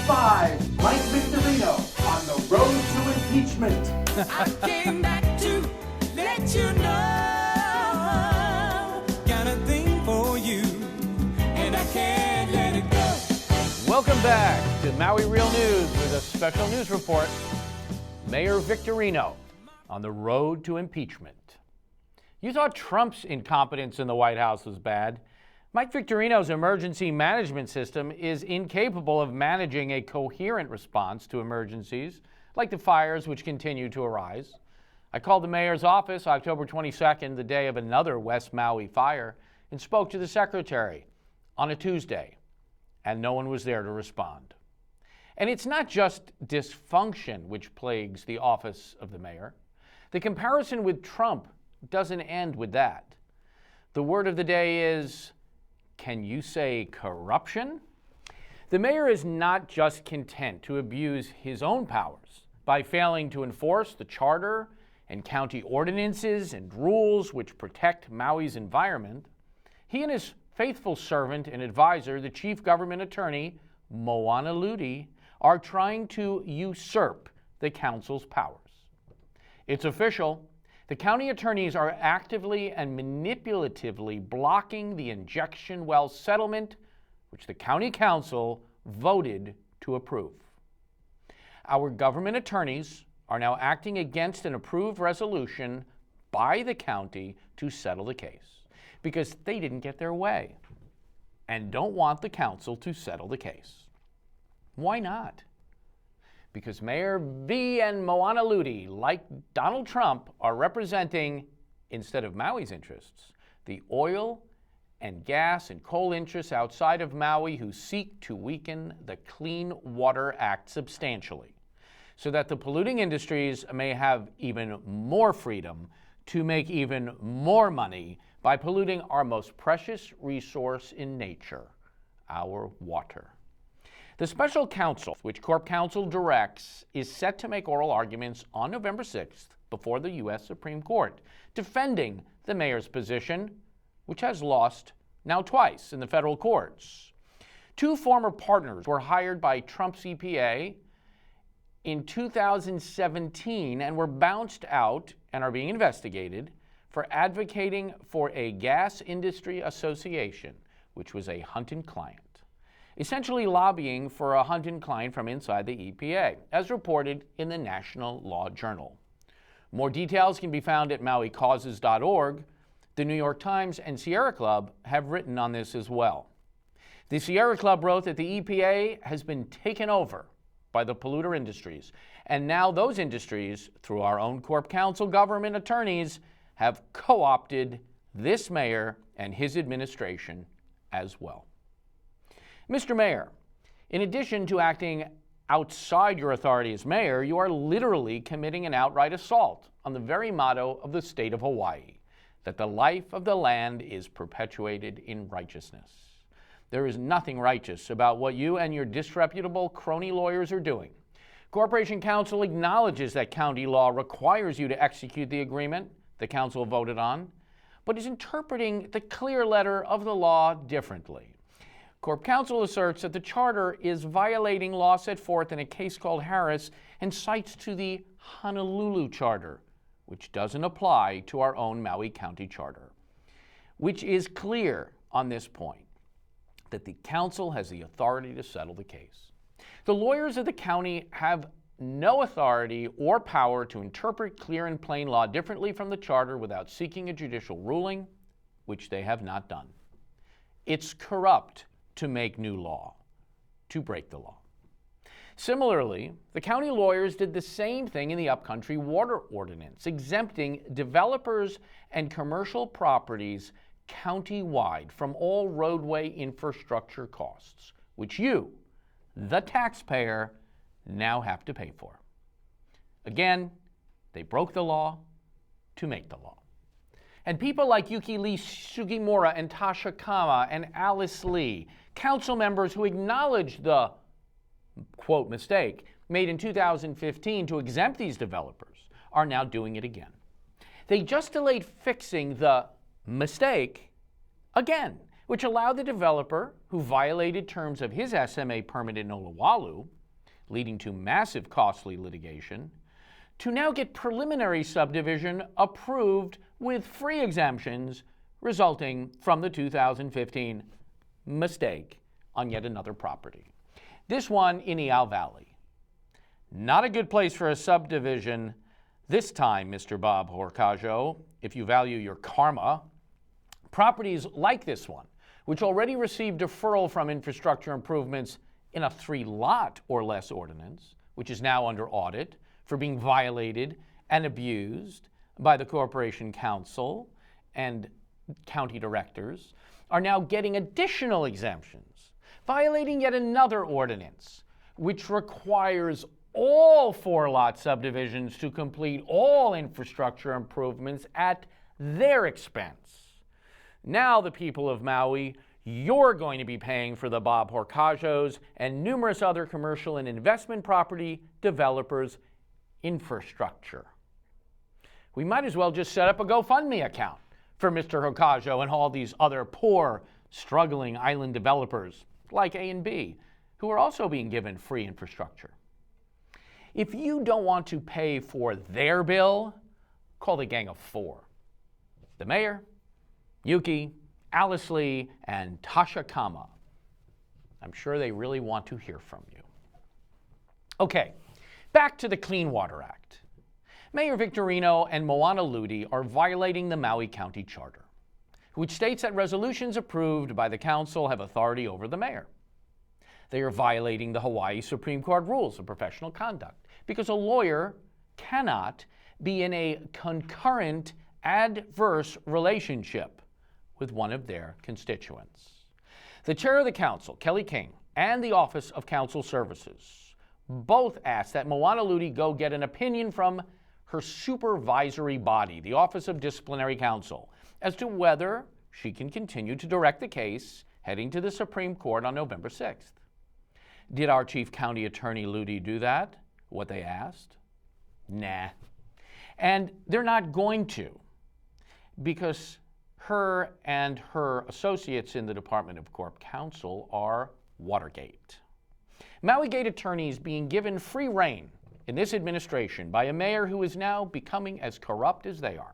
5, Mike Victorino on the road to impeachment. I came back to let you know, got a thing for you, and I can't let it go. Welcome back to Maui Real News with a special news report. Mayor Victorino on the road to impeachment. You thought Trump's incompetence in the White House was bad. Mike Victorino's emergency management system is incapable of managing a coherent response to emergencies, like the fires which continue to arise. I called the mayor's office October 22nd, the day of another West Maui fire, and spoke to the secretary on a Tuesday, and no one was there to respond. And it's not just dysfunction which plagues the office of the mayor. The comparison with Trump doesn't end with that. The word of the day is, can you say corruption? The mayor is not just content to abuse his own powers by failing to enforce the charter and county ordinances and rules which protect Maui's environment. He and his faithful servant and advisor, the Chief Gov't Attorney, Moana Lutey, are trying to usurp the council's powers. It's official. The county attorneys are actively and manipulatively blocking the injection well settlement, which the county council voted to approve. Our government attorneys are now acting against an approved resolution by the county to settle the case because they didn't get their way and don't want the council to settle the case. Why not? Because Mayor V and Moana Lutey, like Donald Trump, are representing, instead of Maui's interests, the oil and gas and coal interests outside of Maui who seek to weaken the Clean Water Act substantially, so that the polluting industries may have even more freedom to make even more money by polluting our most precious resource in nature, our water. The special counsel, which Corp Counsel directs, is set to make oral arguments on November 6th before the U.S. Supreme Court, defending the mayor's position, which has lost now twice in the federal courts. Two former partners were hired by Trump's EPA in 2017 and were bounced out and are being investigated for advocating for a gas industry association, which was a Hunton client, essentially lobbying for a Hunton client from inside the EPA, as reported in the National Law Journal. More details can be found at mauicauses.org. The New York Times and Sierra Club have written on this as well. The Sierra Club wrote that the EPA has been taken over by the polluter industries, and now those industries, through our own Corp Counsel government attorneys, have co-opted this mayor and his administration as well. Mr. Mayor, in addition to acting outside your authority as mayor, you are literally committing an outright assault on the very motto of the state of Hawaii, that the life of the land is perpetuated in righteousness. There is nothing righteous about what you and your disreputable crony lawyers are doing. Corporation Counsel acknowledges that county law requires you to execute the agreement the council voted on, but is interpreting the clear letter of the law differently. Corp Counsel asserts that the charter is violating law set forth in a case called Harris and cites to the Honolulu Charter, which doesn't apply to our own Maui County Charter, which is clear on this point, that the council has the authority to settle the case. The lawyers of the county have no authority or power to interpret clear and plain law differently from the charter without seeking a judicial ruling, which they have not done. It's corrupt to make new law, to break the law. Similarly, the county lawyers did the same thing in the Upcountry Water Ordinance, exempting developers and commercial properties county-wide from all roadway infrastructure costs, which you, the taxpayer, now have to pay for. Again, they broke the law to make the law. And people like Yuki Lee Sugimura and Tasha Kama and Alice Lee, council members who acknowledged the, quote, mistake made in 2015 to exempt these developers, are now doing it again. They just delayed fixing the mistake again, which allowed the developer who violated terms of his SMA permit in Oluwalu, leading to massive costly litigation, to now get preliminary subdivision approved with free exemptions resulting from the 2015 mistake on yet another property. This one in Iao Valley. Not a good place for a subdivision this time, Mr. Bob Horcajo, if you value your karma. Properties like this one, which already received deferral from infrastructure improvements in a 3-lot or less ordinance, which is now under audit for being violated and abused by the Corporation Council and county directors, are now getting additional exemptions, violating yet another ordinance, which requires all 4-lot subdivisions to complete all infrastructure improvements at their expense. Now the people of Maui, you're going to be paying for the Bob Horcajos and numerous other commercial and investment property developers' infrastructure. We might as well just set up a GoFundMe account for Mr. Horcajo and all these other poor, struggling island developers like A and B, who are also being given free infrastructure. If you don't want to pay for their bill, call the Gang of Four. The mayor, Yuki, Alice Lee, and Tasha Kama. I'm sure they really want to hear from you. Okay, back to the Clean Water Act. Mayor Victorino and Moana Lutey are violating the Maui County Charter, which states that resolutions approved by the council have authority over the mayor. They are violating the Hawaii Supreme Court rules of professional conduct because a lawyer cannot be in a concurrent adverse relationship with one of their constituents. The chair of the council, Kelly King, and the Office of Council Services both asked that Moana Lutey go get an opinion from her supervisory body, the Office of Disciplinary Counsel, as to whether she can continue to direct the case heading to the Supreme Court on November 6th. Did our Chief County Attorney Lutey do that, what they asked? Nah. And they're not going to, because her and her associates in the Department of Corp Counsel are Watergate. Maui Gate attorneys being given free rein in this administration by a mayor who is now becoming as corrupt as they are.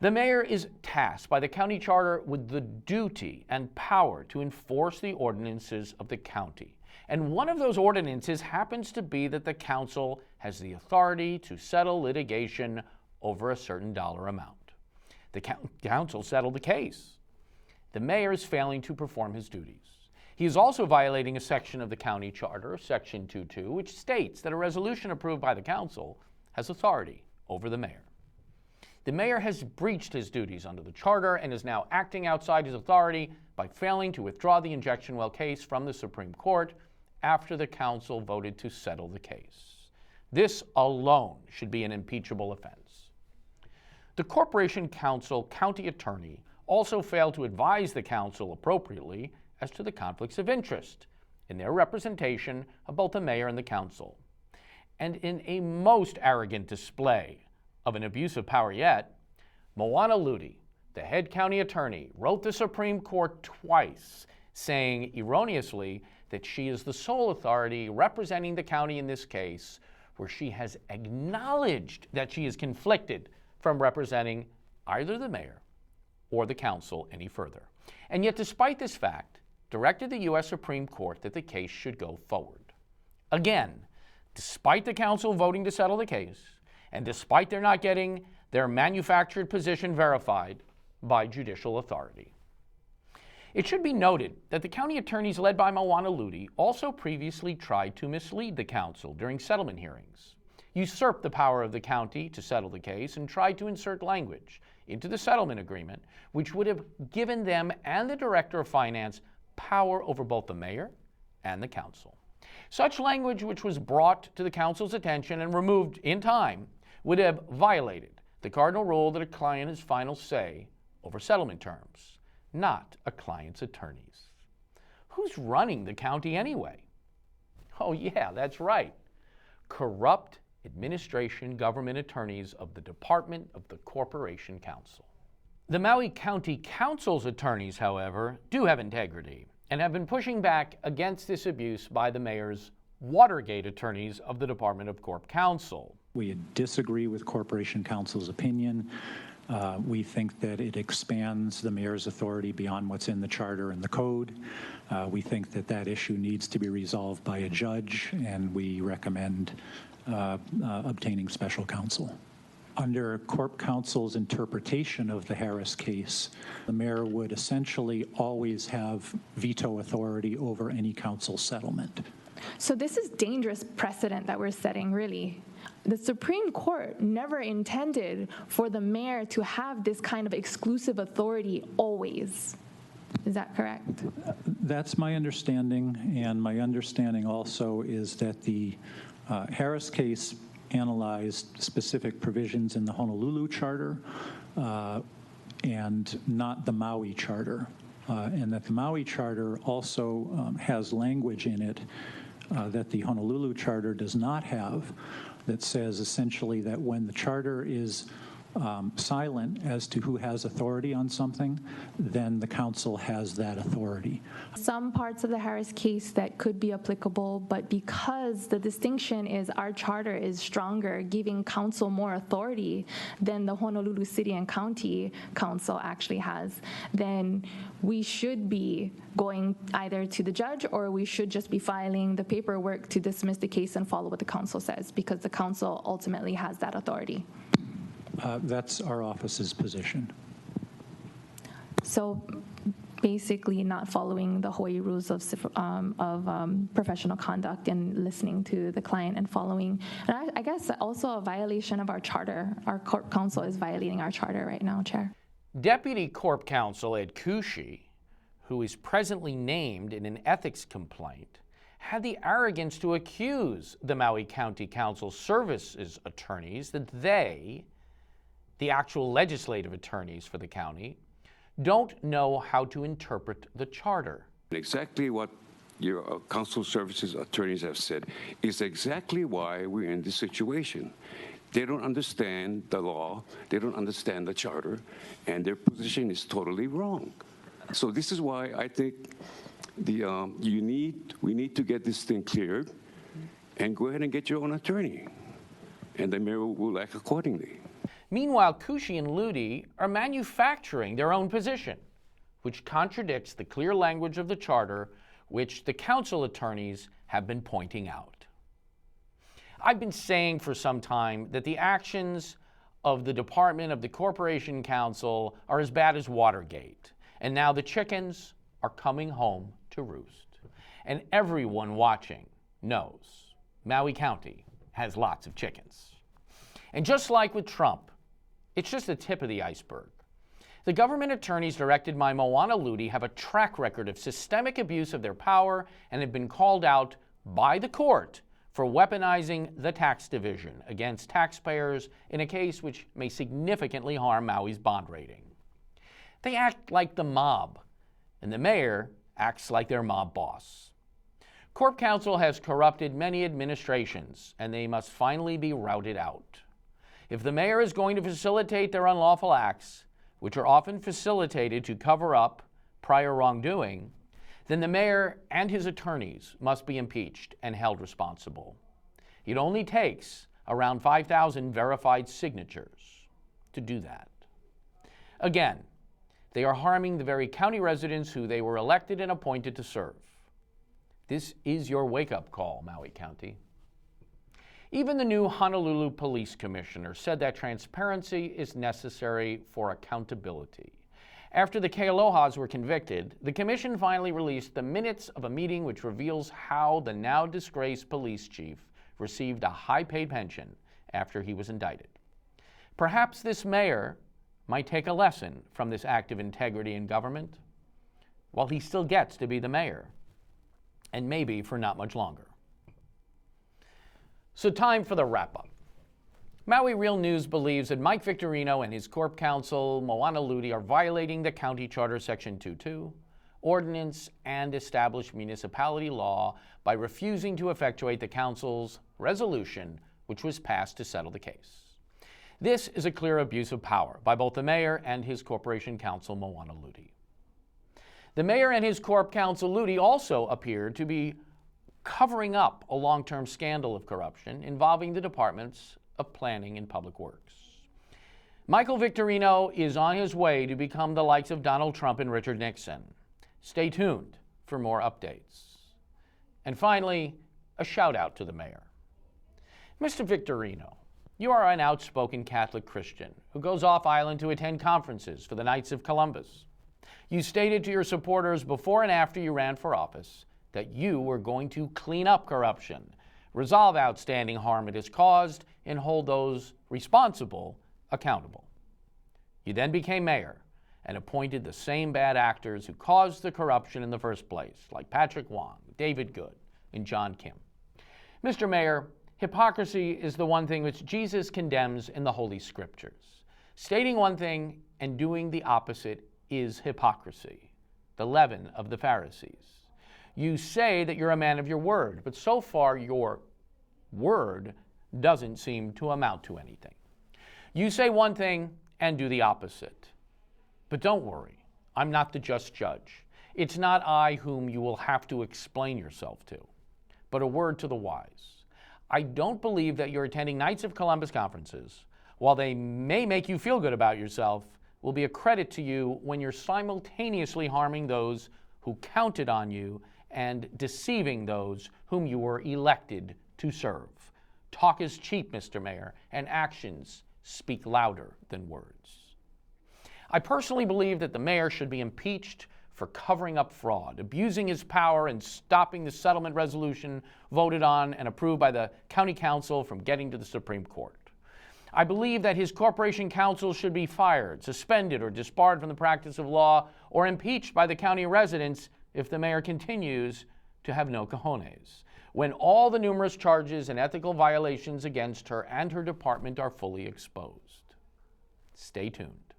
The mayor is tasked by the county charter with the duty and power to enforce the ordinances of the county. And one of those ordinances happens to be that the council has the authority to settle litigation over a certain dollar amount. The council settled the case. The mayor is failing to perform his duties. He is also violating a section of the county charter, Section 2.2, which states that a resolution approved by the council has authority over the mayor. The mayor has breached his duties under the charter and is now acting outside his authority by failing to withdraw the injection well case from the Supreme Court after the council voted to settle the case. This alone should be an impeachable offense. The Corporation Council County Attorney also failed to advise the council appropriately as to the conflicts of interest in their representation of both the mayor and the council. And in a most arrogant display of an abuse of power yet, Moana Lutey, the head county attorney, wrote the Supreme Court twice, saying erroneously that she is the sole authority representing the county in this case, where she has acknowledged that she is conflicted from representing either the mayor or the council any further. And yet, despite this fact, directed the U.S. Supreme Court that the case should go forward. Again, despite the council voting to settle the case, and despite their not getting their manufactured position verified by judicial authority. It should be noted that the county attorneys led by Moana Lutey also previously tried to mislead the council during settlement hearings, usurped the power of the county to settle the case, and tried to insert language into the settlement agreement which would have given them and the director of finance power over both the mayor and the council. Such language, which was brought to the council's attention and removed in time, would have violated the cardinal rule that a client has final say over settlement terms, not a client's attorneys. Who's running the county anyway? Oh yeah, that's right. Corrupt administration government attorneys of the Department of the Corporation Council. The Maui County Council's attorneys, however, do have integrity and have been pushing back against this abuse by the mayor's Watergate attorneys of the Department of Corp Counsel. We disagree with Corporation Counsel's opinion. We think that it expands the mayor's authority beyond what's in the charter and the code. We think that that issue needs to be resolved by a judge, and we recommend obtaining special counsel. Under Corp Counsel's interpretation of the Harris case, the mayor would essentially always have veto authority over any council settlement. So this is dangerous precedent that we're setting, really. The Supreme Court never intended for the mayor to have this kind of exclusive authority always. Is that correct? That's my understanding, and my understanding also is that the Harris case analyzed specific provisions in the Honolulu Charter and not the Maui Charter, and that the Maui Charter also has language in it that the Honolulu Charter does not have, that says essentially that when the charter is silent as to who has authority on something, then the council has that authority. Some parts of the Harris case that could be applicable, but because the distinction is our charter is stronger, giving council more authority than the Honolulu City and County Council actually has, then we should be going either to the judge or we should just be filing the paperwork to dismiss the case and follow what the council says, because the council ultimately has that authority. That's our office's position. So basically not following the Hawaii rules of professional conduct and listening to the client and following. And I guess also a violation of our charter. Our Corp Counsel is violating our charter right now, Chair. Deputy Corp Counsel Ed Kushi, who is presently named in an ethics complaint, had the arrogance to accuse the Maui County Council Services attorneys that they, the actual legislative attorneys for the county, don't know how to interpret the charter. Exactly what your council services attorneys have said is exactly why we're in this situation. They don't understand the law, they don't understand the charter, and their position is totally wrong. So this is why I think we need to get this thing cleared and go ahead and get your own attorney, and the mayor will act accordingly. Meanwhile, Kushi and Lutey are manufacturing their own position, which contradicts the clear language of the charter, which the council attorneys have been pointing out. I've been saying for some time that the actions of the Department of the Corporation Counsel are as bad as Watergate, and now the chickens are coming home to roost. And everyone watching knows Maui County has lots of chickens. And just like with Trump, it's just the tip of the iceberg. The government attorneys directed by Moana Lutey have a track record of systemic abuse of their power and have been called out by the court for weaponizing the tax division against taxpayers in a case which may significantly harm Maui's bond rating. They act like the mob, and the mayor acts like their mob boss. Corp Counsel has corrupted many administrations, and they must finally be routed out. If the mayor is going to facilitate their unlawful acts, which are often facilitated to cover up prior wrongdoing, then the mayor and his attorneys must be impeached and held responsible. It only takes around 5,000 verified signatures to do that. Again, they are harming the very county residents who they were elected and appointed to serve. This is your wake-up call, Maui County. Even the new Honolulu Police Commissioner said that transparency is necessary for accountability. After the Kealohas were convicted, the commission finally released the minutes of a meeting which reveals how the now disgraced police chief received a high-paid pension after he was indicted. Perhaps this mayor might take a lesson from this act of integrity in government, while he still gets to be the mayor, and maybe for not much longer. So time for the wrap-up. Maui Real News believes that Mike Victorino and his Corp Counsel, Moana Lutey, are violating the County Charter Section 2.2, Ordinance, and established municipality law by refusing to effectuate the Council's resolution, which was passed to settle the case. This is a clear abuse of power by both the mayor and his corporation counsel, Moana Lutey. The mayor and his corp counsel, Lutey, also appeared to be covering up a long-term scandal of corruption involving the departments of planning and public works. Michael Victorino is on his way to become the likes of Donald Trump and Richard Nixon. Stay tuned for more updates. And finally, a shout out to the mayor. Mr. Victorino, you are an outspoken Catholic Christian who goes off island to attend conferences for the Knights of Columbus. You stated to your supporters before and after you ran for office that you were going to clean up corruption, resolve outstanding harm it has caused, and hold those responsible accountable. You then became mayor and appointed the same bad actors who caused the corruption in the first place, like Patrick Wong, David Good, and John Kim. Mr. Mayor, hypocrisy is the one thing which Jesus condemns in the Holy Scriptures. Stating one thing and doing the opposite is hypocrisy, the leaven of the Pharisees. You say that you're a man of your word, but so far your word doesn't seem to amount to anything. You say one thing and do the opposite. But don't worry, I'm not the just judge. It's not I whom you will have to explain yourself to, but a word to the wise. I don't believe that you're attending Knights of Columbus conferences, while they may make you feel good about yourself, will be a credit to you when you're simultaneously harming those who counted on you and deceiving those whom you were elected to serve. Talk is cheap, Mr. Mayor, and actions speak louder than words. I personally believe that the mayor should be impeached for covering up fraud, abusing his power, and stopping the settlement resolution voted on and approved by the county council from getting to the Supreme Court. I believe that his corporation counsel should be fired, suspended, or disbarred from the practice of law, or impeached by the county residents if the mayor continues to have no cojones, when all the numerous charges and ethical violations against her and her department are fully exposed. Stay tuned.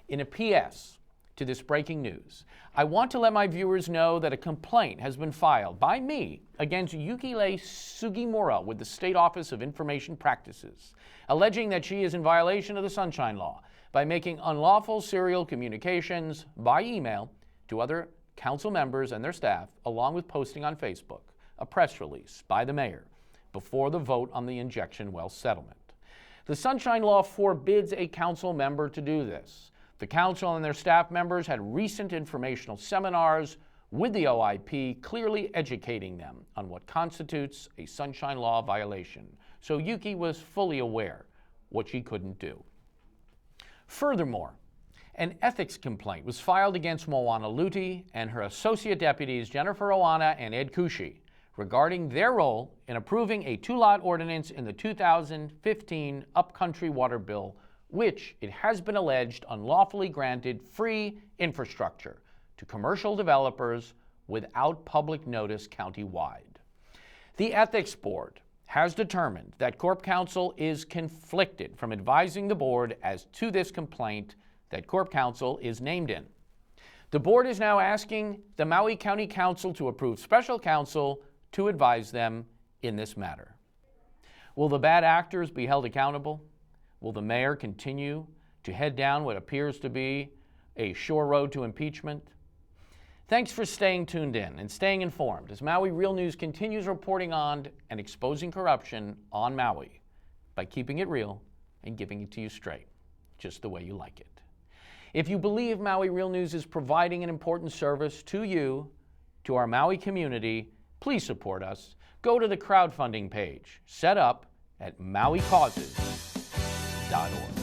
In a PS to this breaking news, I want to let my viewers know that a complaint has been filed by me against Yukile Sugimura with the State Office of Information Practices, alleging that she is in violation of the Sunshine Law by making unlawful serial communications by email to other council members and their staff, along with posting on Facebook a press release by the mayor before the vote on the injection well settlement. The Sunshine Law forbids a council member to do this. The council and their staff members had recent informational seminars with the OIP, clearly educating them on what constitutes a Sunshine Law violation, so Yuki was fully aware what she couldn't do. Furthermore, an ethics complaint was filed against Moana Lutey and her associate deputies Jennifer Oana and Ed Kushi regarding their role in approving a two-lot ordinance in the 2015 Upcountry Water Bill, which it has been alleged unlawfully granted free infrastructure to commercial developers without public notice countywide. The Ethics Board has determined that Corp Counsel is conflicted from advising the board as to this complaint that Corp Counsel is named in. The board is now asking the Maui County Council to approve special counsel to advise them in this matter. Will the bad actors be held accountable? Will the mayor continue to head down what appears to be a sure road to impeachment? Thanks for staying tuned in and staying informed as Maui Real News continues reporting on and exposing corruption on Maui by keeping it real and giving it to you straight, just the way you like it. If you believe Maui Real News is providing an important service to you, to our Maui community, please support us. Go to the crowdfunding page set up at mauicauses.org.